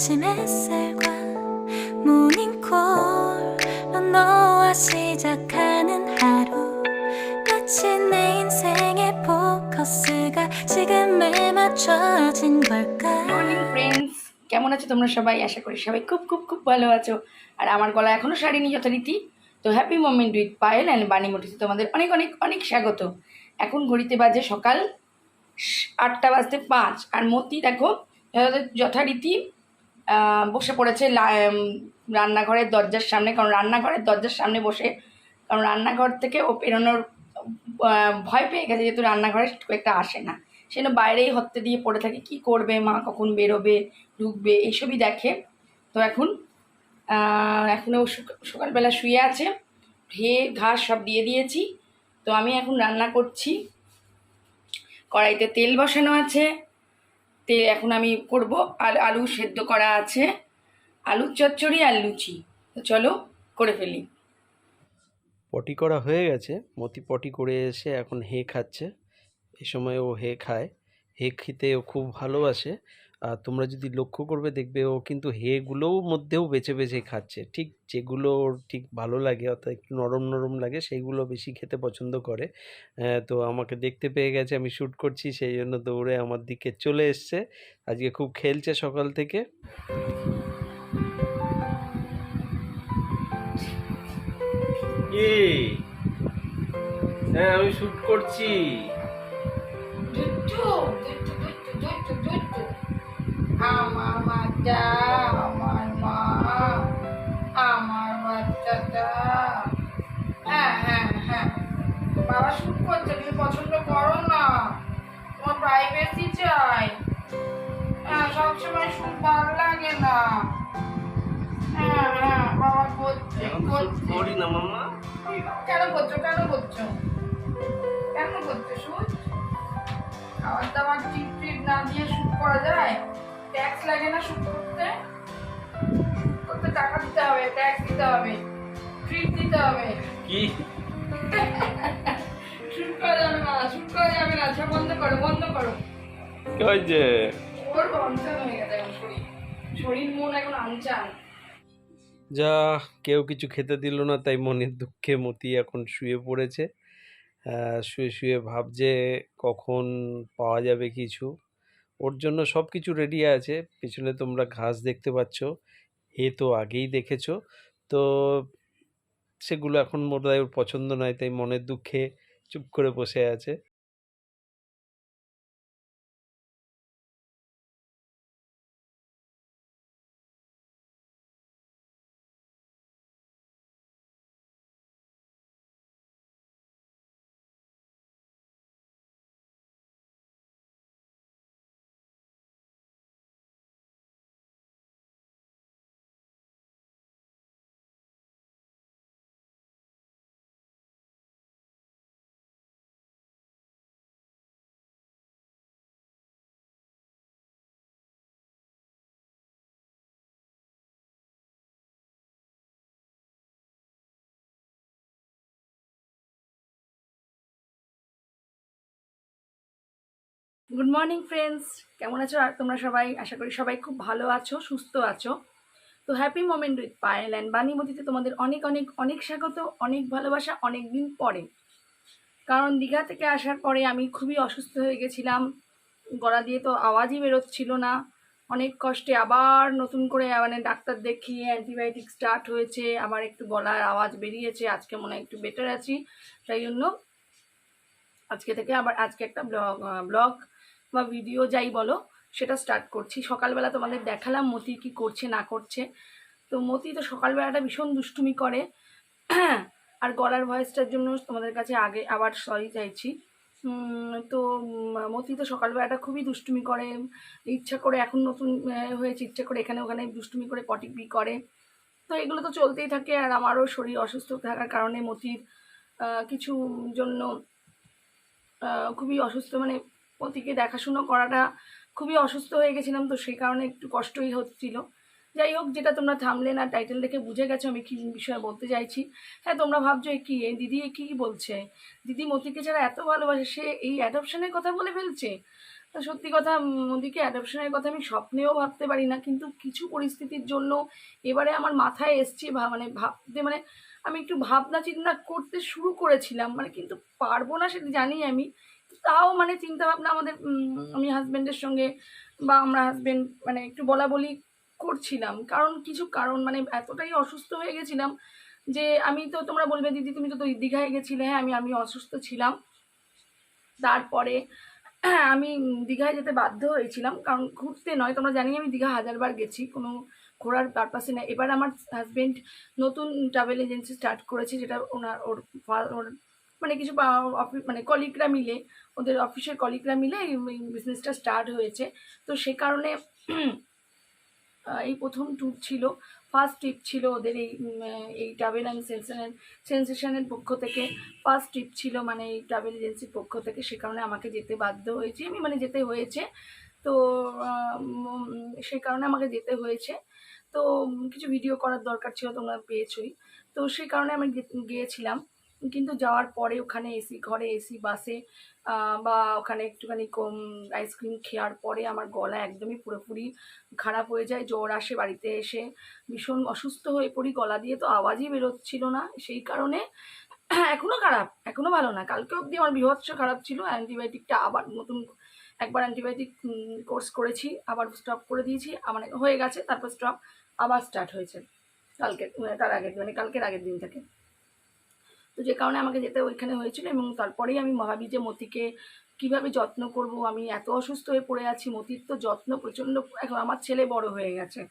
아침 햇살과 모닝콜로 너와 시작하는 하루 마치 내 인생의 포커스가 지금에 맞춰진 걸까 morning friends, কেমন আছো তোমরা সবাই? আশা করি সবাই খুব খুব খুব ভালো আছো। আর আমার গলা এখনও সারিনি যথারীতি। তো happy moment with Payel and বাণীমতিতে তোমাদের অনেক অনেক অনেক স্বাগত। এখন ঘড়িতে বাজে সকাল 8:05 আর মতি দেখো যথারীতি বসে পড়েছে রান্নাঘরের দরজার সামনে, কারণ রান্নাঘরের দরজার সামনে বসে, কারণ রান্নাঘর থেকে ও বেরোনোর ভয় পেয়ে গেছে, যেহেতু রান্নাঘরে খুব একটা আসে না, সেজন্য বাইরেই হত্যে দিয়ে পড়ে থাকে, কি করবে, মা কখন বেরোবে ঢুকবে এইসবই দেখে। তো এখন ও সকালবেলা শুয়ে আছে, খেয়ে ঘাস সব দিয়ে দিয়েছি। তো আমি এখন রান্না করছি, কড়াইতে তেল বসানো আছে, এখন আমি করব আলু সেদ্ধ করা আছে, আলুর চচ্চড়ি আর লুচি। তো চলো করে ফেলি। পটি করা হয়ে গেছে, মতি পটি করে এসে এখন হে খাচ্ছে। এই সময় ও হে খায়, হে খেতে ও খুব ভালোবাসে। আর তোমরা যদি লক্ষ্য করবে দেখবে ও কিন্তু হেগুলোও মধ্যেও বেছে বেছে খাচ্ছে, ঠিক যেগুলো ওর ঠিক ভালো লাগে অর্থাৎ একটু নরম নরম লাগে সেইগুলো বেশি খেতে পছন্দ করে। তো আমাকে দেখতে পেয়ে গেছে আমি শ্যুট করছি, সেই জন্য দৌড়ে আমার দিকে চলে এসছে। আজকে খুব খেলছে সকাল থেকে। হ্যাঁ, আমি শ্যুট করছি। আমার বাচ্চা, আমার মা, আমার বাচ্চাটা। হ্যাঁ হ্যাঁ হ্যাঁ, বাবা শুট করছে, তুমি পছন্দ করো না, তোমার প্রাইভেসি চাই। হ্যাঁ, সবসময় শুট ভালো লাগে না। হ্যাঁ হ্যাঁ, বাবা করছে করি না মামা। কেন করছো, কেন করছো, কেন করছো শুট? খাবার দাবার টিপ টিপ না দিয়ে শুট করা যায়? ট্যাক্স লাগে না শুট করতে? করতে টাকা দিতে হবে, ট্যাক্স দিতে হবে, ট্রিট দিতে হবে। কি শুট করা যাবে না, শুট করা যাবে না, সব বন্ধ করো, বন্ধ করো। কি হয়েছে? ওর অনচান হয়ে গেছে এখন শরীর, শরীর মন এখন আনচান। যা, কেউ কিছু খেতে দিল না, তাই মনের দুঃখে মতি এখন শুয়ে পড়েছে। শুয়ে শুয়ে ভাবছে কখন পাওয়া যাবে কিছু। ওর জন্য সব কিছু রেডি আছে, পিছনে তোমরা ঘাস দেখতে পাচ্ছ, হে তো আগেই দেখেছো। তো সেগুলো এখন বোধহয় ওর পছন্দ নয়, তাই মনের দুঃখে চুপ করে বসে আছে। গুড মর্নিং ফ্রেন্ডস, কেমন আছো আর তোমরা সবাই? আশা করি সবাই খুব ভালো আছো, সুস্থ আছো। তো happy moment with Payel and বাণীমতিতে তোমাদের অনেক অনেক অনেক স্বাগত, অনেক ভালোবাসা, অনেক দিন পরে। কারণ দীঘা থেকে আসার পরে আমি খুবই অসুস্থ হয়ে গেছিলাম, গলা দিয়ে তো আওয়াজই বেরোচ্ছিল না। অনেক কষ্টে আবার নতুন করে মানে ডাক্তার দেখিয়ে অ্যান্টিবায়োটিক স্টার্ট হয়েছে, আবার একটু গলার আওয়াজ বেরিয়েছে। আজকে মনে হয় একটু বেটার আছি, তাই জন্য আজকে থেকে আবার আজকে একটা ব্লগ বা ভিডিও যাই বলো সেটা স্টার্ট করছি। সকালবেলা তোমাদের দেখালাম মতি কি করছে না করছে। তো মতি তো সকালবেলাটা ভীষণ দুষ্টুমি করে, আর গলার ভয়েসটার জন্য তোমাদের কাছে আগে আবার সরি চাইছি। তো মতি তো সকালবেলাটা খুবই দুষ্টুমি করে, ইচ্ছা করে, এখন নতুন হয়েছে, ইচ্ছা করে এখানে ওখানে দুষ্টুমি করে পটি করে। তো এগুলো তো চলতেই থাকে। আর আমারও শরীর অসুস্থ থাকার কারণে মতির কিছু জন্য খুবই অসুস্থ, মানে মতিকে দেখাশুনো করাটা খুবই অসুস্থ হয়ে গেছিলাম, তো সেই কারণে একটু কষ্টই হচ্ছিল। যাই হোক, যেটা তোমরা থাম্বনেল আর টাইটেল দেখে বুঝে গেছো আমি কী বিষয়ে বলতে চাইছি। হ্যাঁ, তোমরা ভাবছো কি দিদি কী বলছে, দিদি মতিকে যারা এত ভালোবাসে সে এই অ্যাডপশনের কথা বলে ফেলছে। তো সত্যি কথা ওদিকে অ্যাডপশনের কথা আমি স্বপ্নেও ভাবতে পারি না, কিন্তু কিছু পরিস্থিতির জন্য এবারে আমার মাথায় এসছে মানে ভাবতে, মানে আমি একটু ভাবনা চিন্তা করতে শুরু করেছিলাম, মানে কিন্তু পারবো না সেটা জানি আমি, তাও মানে চিন্তা ভাবনা আমাদের আমি হাজব্যান্ডের সঙ্গে বা আমরা হাজব্যান্ড মানে একটু বলা বলি করছিলাম, কারণ কিছু কারণ মানে এতটাই অসুস্থ হয়ে গেছিলাম যে আমি তো, তোমরা বলবে দিদি তুমি তো দীঘায় গেছিলে, হ্যাঁ আমি অসুস্থ ছিলাম। তারপরে আমি দীঘায় যেতে বাধ্য হয়েছিলাম, কারণ ঘুরতে নয়, তোমরা জানি আমি দীঘা 1000বার গেছি, কোনো ঘোরার পারপাসে না। এবার আমার হাজবেন্ড নতুন ট্রাভেল এজেন্সি স্টার্ট করেছে, যেটা ওর মানে কিছু মানে কলিগরা মিলে, ওদের অফিসের কলিগরা মিলে এই বিজনেসটা স্টার্ট হয়েছে। তো সে কারণে এই প্রথম ট্যুর ছিল, ফার্স্ট ট্রিপ ছিল ওদের এই ট্রাভেল অ্যান্ড সেন্সেশনের পক্ষ থেকে ফার্স্ট ট্রিপ ছিল, মানে এই ট্রাভেল এজেন্সির পক্ষ থেকে। সে কারণে আমাকে যেতে বাধ্য হয়েছি আমি, মানে যেতে হয়েছে। তো সেই কারণে আমাকে যেতে হয়েছে। তো কিছু ভিডিও করার দরকার ছিল, তোমরা পেয়েছোই। তো সেই কারণে আমি গিয়েছিলাম, কিন্তু যাওয়ার পরে ওখানে এসি ঘরে, এসি বাসে বা ওখানে একটুখানি কম আইসক্রিম খাওয়ার পরে আমার গলা একদমই পুরোপুরি খারাপ হয়ে যায়, জ্বর আসে, বাড়িতে এসে ভীষণ অসুস্থ হয়ে পড়ি, গলা দিয়ে তো আওয়াজই বেরোচ্ছিল না। সেই কারণে এখনও খারাপ, এখনও ভালো না, কালকে অবধি আমার বীভৎস খারাপ ছিল। অ্যান্টিবায়োটিকটা আবার নতুন একবার অ্যান্টিবায়োটিক কোর্স করেছি, আবার স্টপ করে দিয়েছি, মানে হয়ে গেছে, তারপর স্টপ আবার স্টার্ট হয়েছে কালকে, তার আগের মানে কালকের আগের দিন থেকে। তো যে কারণে আমাকে যেতে ওইখানে হয়েছিল, এবং তারপরেই আমি ভাবি যে মতিকে কীভাবে যত্ন করব, আমি এত অসুস্থ হয়ে পড়ে আছি, মতির তো যত্ন প্রচণ্ড। এখন আমার ছেলে বড় হয়ে গেছে,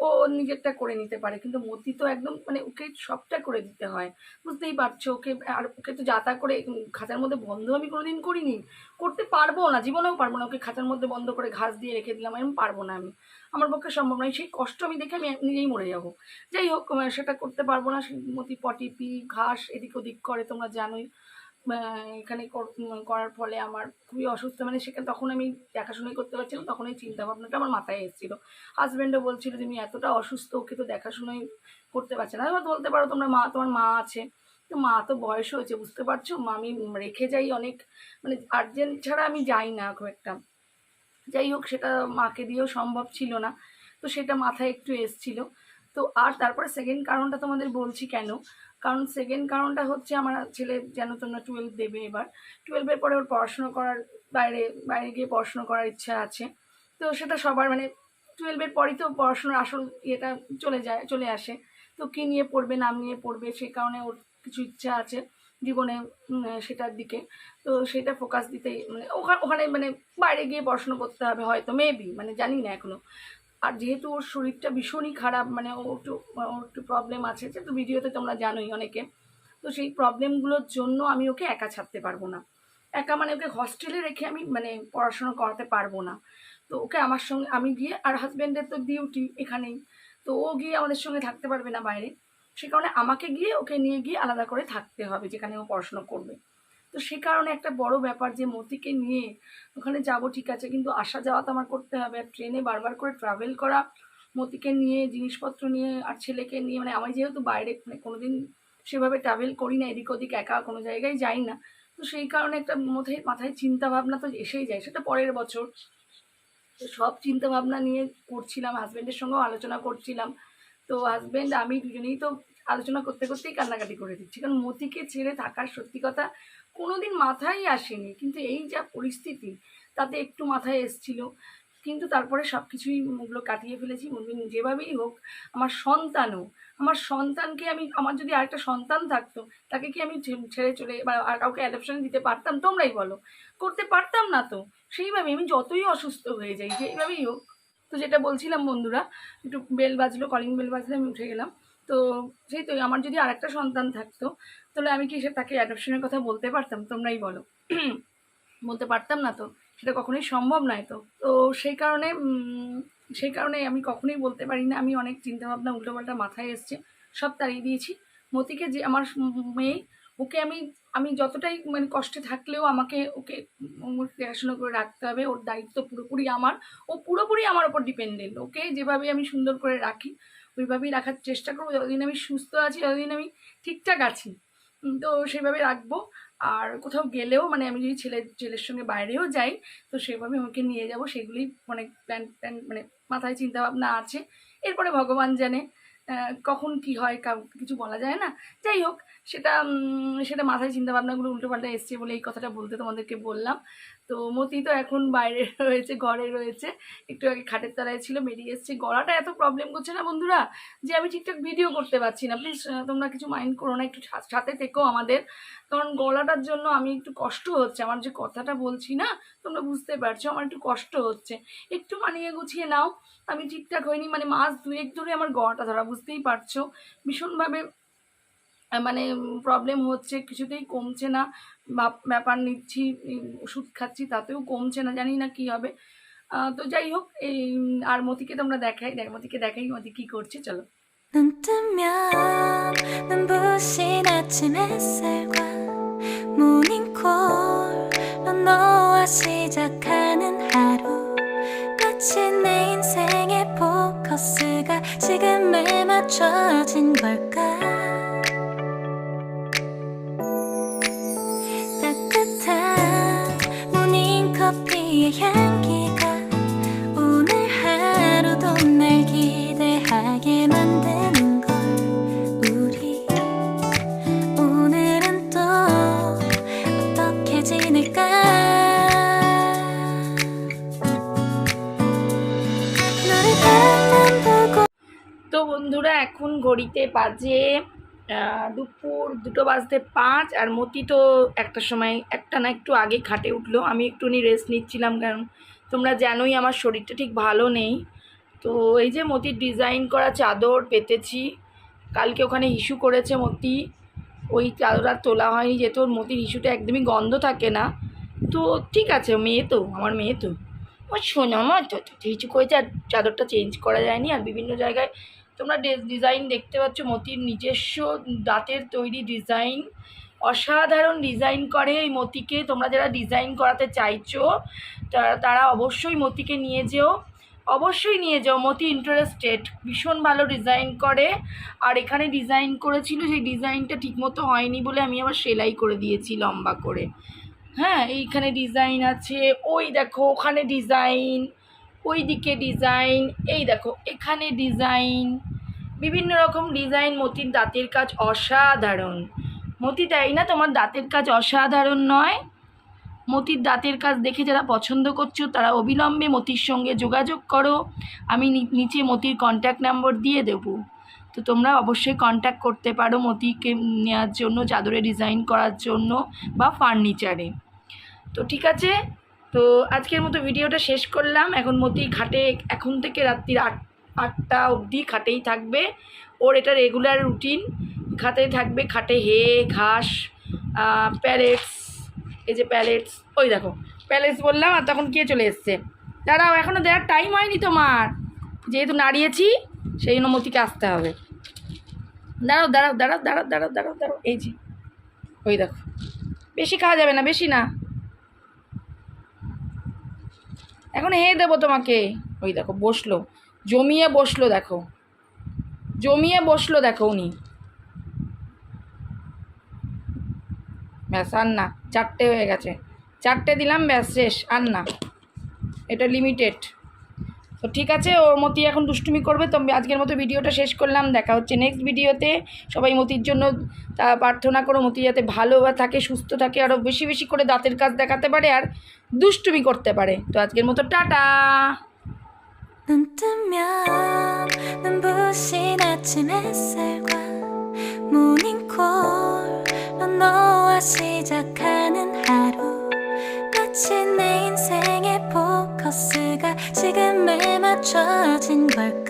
ও ওর নিজেরটা করে নিতে পারে, কিন্তু মতি তো একদম মানে ওকে সবটা করে দিতে হয়, বুঝতেই পারছো। ওকে আর ওকে তো যাতা করে খাঁচার মধ্যে বন্ধ আমি কোনোদিন করিনি, করতে পারবো না, জীবনেও পারবো না। ওকে খাঁচার মধ্যে বন্ধ করে ঘাস দিয়ে রেখে দিলাম, এরকম পারবো না আমি, আমার পক্ষে সম্ভব নয়। সেই কষ্ট আমি দেখে আমি নিজেই মরে যাবো। যাই হোক, সেটা করতে পারবো না। মতি পটি পি ঘাস এদিক ওদিক করে, তোমরা জানোই। এখানে করার ফলে আমার খুবই অসুস্থ, মানে সেখানে তখন আমি দেখাশোনাই করতে পারছিলাম, তখন এই চিন্তাভাবনাটা আমার মাথায় এসেছিলো। হাজব্যান্ডও বলছিল তুমি এতটা অসুস্থ, ওকে তো দেখাশোনাই করতে পারছে না। এবার বলতে পারো তোমরা তোমার মা আছে, তো মা তো বয়স হয়েছে, বুঝতে পারছো, মা আমি রেখে যাই অনেক, মানে আর্জেন্ট ছাড়া আমি যাই না খুব একটা। যাই হোক, সেটা মাকে দিয়েও সম্ভব ছিল না, তো সেটা মাথায় একটু এসছিল। তো আর তারপরে সেকেন্ড কারণটা তোমাদের বলছি কেন, কারণ সেকেন্ড কারণটা হচ্ছে আমার ছেলে যেন তোমরা 12 দেবে এবার, 12-এর পরে ওর পড়াশুনো করার বাইরে বাইরে গিয়ে পড়াশুনো করার ইচ্ছা আছে। তো সেটা সবার মানে 12-এর পরই তো পড়াশোনার আসল ইয়েটা চলে আসে। তো কী নিয়ে পড়বে, নাম নিয়ে পড়বে, সেই কারণে ওর কিছু ইচ্ছা আছে জীবনে, সেটার দিকে। তো সেটা ফোকাস দিতেই মানে ওখানে মানে বাইরে গিয়ে পড়াশুনো করতে হবে হয়তো, মেবি, মানে জানি না এখনও। আর যেহেতু ওর শরীরটা ভীষণই খারাপ, মানে ওর একটু প্রবলেম আছে, যেহেতু ভিডিওতে তোমরা জানোই অনেকে। তো সেই প্রবলেমগুলোর জন্য আমি ওকে একা ছাড়তে পারবো না, একা মানে ওকে হস্টেলে রেখে আমি মানে পড়াশোনা করাতে পারবো না। তো ওকে আমার সঙ্গে আমি গিয়ে, আর হাজব্যান্ডের তো ডিউটি এখানেই, তো ও গিয়ে আমাদের সঙ্গে থাকতে পারবে না বাইরে। সে কারণে আমাকে গিয়ে ওকে নিয়ে গিয়ে আলাদা করে থাকতে হবে যেখানে ও পড়াশোনা করবে। তো সে কারণে একটা বড় ব্যাপার যে মতিকে নিয়ে ওখানে যাব, ঠিক আছে, কিন্তু আসা যাওয়া তো আমার করতে হবে, আর ট্রেনে বারবার করে ট্রাভেল করা, মতিকে নিয়ে জিনিসপত্র নিয়ে আর ছেলেকে নিয়ে, মানে আমি যেহেতু বাইরে মানে কোনোদিন সেভাবে ট্রাভেল করি না, এদিক ওদিক একা কোনো জায়গায় যাই না। তো সেই কারণে একটা মাথায় চিন্তা ভাবনা তো এসেই যায়, সেটা পরের বছর। তো সব চিন্তা ভাবনা নিয়ে করছিলাম, হাজব্যান্ডের সঙ্গেও আলোচনা করছিলাম। তো হাজব্যান্ড আমি দুজনেই তো আলোচনা করতে করতেই কান্নাকাটি করে দিচ্ছি, কারণ মতিকে ছেড়ে থাকার সত্যি কথা কোনোদিন মাথায় আসেনি, কিন্তু এই যা পরিস্থিতি তাতে একটু মাথায় এসছিল। কিন্তু তারপরে সব কিছুই ওগুলো কাটিয়ে ফেলেছি। যেভাবেই হোক আমার সন্তানকে আমি, আমার যদি আরেকটা সন্তান থাকতো তাকে কি আমি ছেড়ে চলে বা আর কাউকে অ্যাডপশন দিতে পারতাম? তোমরাই বলো, করতে পারতাম না তো। সেইভাবে আমি যতই অসুস্থ হয়ে যাই, যেভাবেই হোক। তো যেটা বলছিলাম বন্ধুরা, একটু বেল বাজলো, কলিং বেল বাজলে আমি উঠে গেলাম। তো সেই তো, আমার যদি আরেকটা সন্তান থাকতো তাহলে আমি কি তাকে অ্যাডপশনের কথা বলতে পারতাম? তোমরাই বলো। বলতে পারতাম না তো, সেটা কখনোই সম্ভব নয় তো। তো সেই কারণে আমি কখনোই বলতে পারি না। আমি অনেক চিন্তাভাবনা উল্টোপাল্টা মাথায় এসছে, সব তাড়িয়ে দিয়েছি। মতিকে যে আমার মেয়ে, ওকে আমি যতটাই মানে কষ্টে থাকলেও আমাকে ওকে দেখাশোনা করে রাখতে হবে, ওর দায়িত্ব পুরোপুরি আমার, ও পুরোপুরি আমার ওপর ডিপেন্ডেন্ট। ওকে যেভাবে আমি সুন্দর করে রাখি ওইভাবেই রাখার চেষ্টা করবো, যতদিন আমি সুস্থ আছি, যতদিন আমি ঠিকঠাক আছি। তো সেভাবে রাখবো। আর কোথাও গেলেও মানে আমি যদি ছেলের সঙ্গে বাইরেও যাই তো সেভাবে আমাকে নিয়ে যাব, সেগুলি অনেক প্ল্যান মানে মাথায় চিন্তাভাবনা আছে। এরপরে ভগবান জানে কখন কি হয়, কিছু বলা যায় না। যাই হোক, সেটা মাথায় চিন্তাভাবনাগুলো উল্টোপাল্টা এসছে বলে এই কথাটা বলতে তোমাদেরকে বললাম। তো মতি তো এখন বাইরে রয়েছে, ঘরে রয়েছে, একটু আগে খাটের তলায় ছিল, বেরিয়ে এসছে। গলাটা এত প্রবলেম করছে না বন্ধুরা যে আমি ঠিকঠাক ভিডিও করতে পারছি না। প্লিজ তোমরা কিছু মাইন্ড করো না, একটু সাথে থেকো আমাদের, কারণ গলাটার জন্য আমি একটু কষ্ট হচ্ছে। আমার যে কথাটা বলছি না, তোমরা বুঝতে পারছো, আমার একটু কষ্ট হচ্ছে। একটু মানিয়ে গুছিয়ে নাও, আমি ঠিকঠাক হয়নি, মানে মাস 2-1 ধরে আমার গলাটা ধরা, বুঝতেই পারছো ভীষণভাবে মানে প্রবলেম হচ্ছে, কিছুতেই কমছে না। ব্যাপার নিচ্ছি, ওষুধ খাচ্ছি, তাতেও কমছে না, জানি না কি হবে। তো যাই হোক, এই আর মতিকে তোমরা মতিকে দেখাই মতি কি করছে, চলো। 눈 뜨면 눈부신 아침 햇살과 모닝콜로 너와 시작하는 하루, 마치 내 인생의 포커스가 지금에 맞춰진 걸까. 따뜻한 모닝커피의 향기가 오늘 하루도 날 기대하게 만드는 걸. 우리 오늘은 또 어떻게 지낼까. 너를 앞만 보고 তো বন্ধুরা এখন ঘড়িতে বাজে দুপুর 2:05 আর মতি তো একটার সময়, একটা না একটু আগে খাটে উঠলো। আমি একটুখানি রেস্ট নিচ্ছিলাম, কারণ তোমরা জানোই আমার শরীরটা ঠিক ভালো নেই। তো এই যে মতির ডিজাইন করা চাদর পেতেছি, কালকে ওখানে ইস্যু করেছে মতি, ওই চাদর আর তোলা হয়নি, যেহেতু ওর মতির ইস্যুটা একদমই গন্ধ থাকে না। তো ঠিক আছে, মেয়ে তো, আমার মেয়ে তো, আমার শোনো আমার তো ইস্যু করেছে, আর চাদরটা চেঞ্জ করা যায়নি। আর বিভিন্ন জায়গায় তোমরা ডিজাইন দেখতে পাচ্ছ, মতির নিজস্ব দাঁতের তৈরি ডিজাইন, অসাধারণ ডিজাইন করে এই মতিকে। তোমরা যারা ডিজাইন করাতে চাইছো তারা অবশ্যই মতিকে নিয়ে যেও, অবশ্যই নিয়ে যাও। মতি ইন্টারেস্টেড, ভীষণ ভালো ডিজাইন করে। আর এখানে ডিজাইন করেছিল, সেই ডিজাইনটা ঠিকমতো হয়নি বলে আমি আবার সেলাই করে দিয়েছি লম্বা করে। হ্যাঁ, এইখানে ডিজাইন আছে, ওই দেখো ওখানে ডিজাইন, ওই দিকে ডিজাইন, এই দেখো এখানে ডিজাইন, বিভিন্ন রকম ডিজাইন। মতির দাঁতের কাজ অসাধারণ। মতি, তাই না তোমার দাঁতের কাজ অসাধারণ নয়? মতির দাঁতের কাজ দেখে যারা পছন্দ করছো তারা অবিলম্বে মতির সঙ্গে যোগাযোগ করো। আমি নিচে মতির কন্ট্যাক্ট নাম্বার দিয়ে দেবো, তো তোমরা অবশ্যই কন্ট্যাক্ট করতে পারো মতিকে নেওয়ার জন্য, চাদরে ডিজাইন করার জন্য বা ফার্নিচারে। তো ঠিক আছে, তো আজকের মতো ভিডিওটা শেষ করলাম। এখন মতি খাটে, এখন থেকে রাত্রির 8টা অবধি খাটেই থাকবে। ওর এটা রেগুলার রুটিন, খাটেই থাকবে। খাটে ঘাস, প্যালেটস, এই যে প্যালেটস, ওই দেখো প্যালেটস বললাম, আর তখন কে চলে এসছে। দাঁড়াও, এখনও দেওয়ার টাইম হয়নি তোমার, যেহেতু নাড়িয়েছি সেই জন্য মতিকে আসতে হবে। দাঁড়াও দাঁড়াও দাঁড়াও দাঁড়াও দাঁড়াও দাঁড়াও দাঁড়াও, এই যে ওই দেখো, বেশি খাওয়া যাবে না, বেশি না, এখন দেবো তোমাকে। ওই দেখো বসলো, জমিয়ে বসলো, দেখো জমিয়ে বসলো, দেখো উনি। ব্যাস, আর না, 4টে হয়ে গেছে, 4টে দিলাম, ব্যাস শেষ, আর না, এটা লিমিটেড। তো ঠিক আছে, ওর মতি এখন দুষ্টুমি করবে। তো আজকের মতো ভিডিওটা শেষ করলাম, দেখা হচ্ছে নেক্সট ভিডিওতে। সবাই মতির জন্য প্রার্থনা করো, মতি যাতে ভালো থাকে, সুস্থ থাকে, আরও বেশি বেশি করে দাঁতের কাজ দেখাতে পারে আর দুষ্টুমি করতে পারে। তো আজকের মতো টাটা। 눈 뜨면 눈부신 아침 햇살과 모닝콜로 너와 시작하는 하루, 마치 내 인생의 포커스가 지금에 맞춰진 걸까.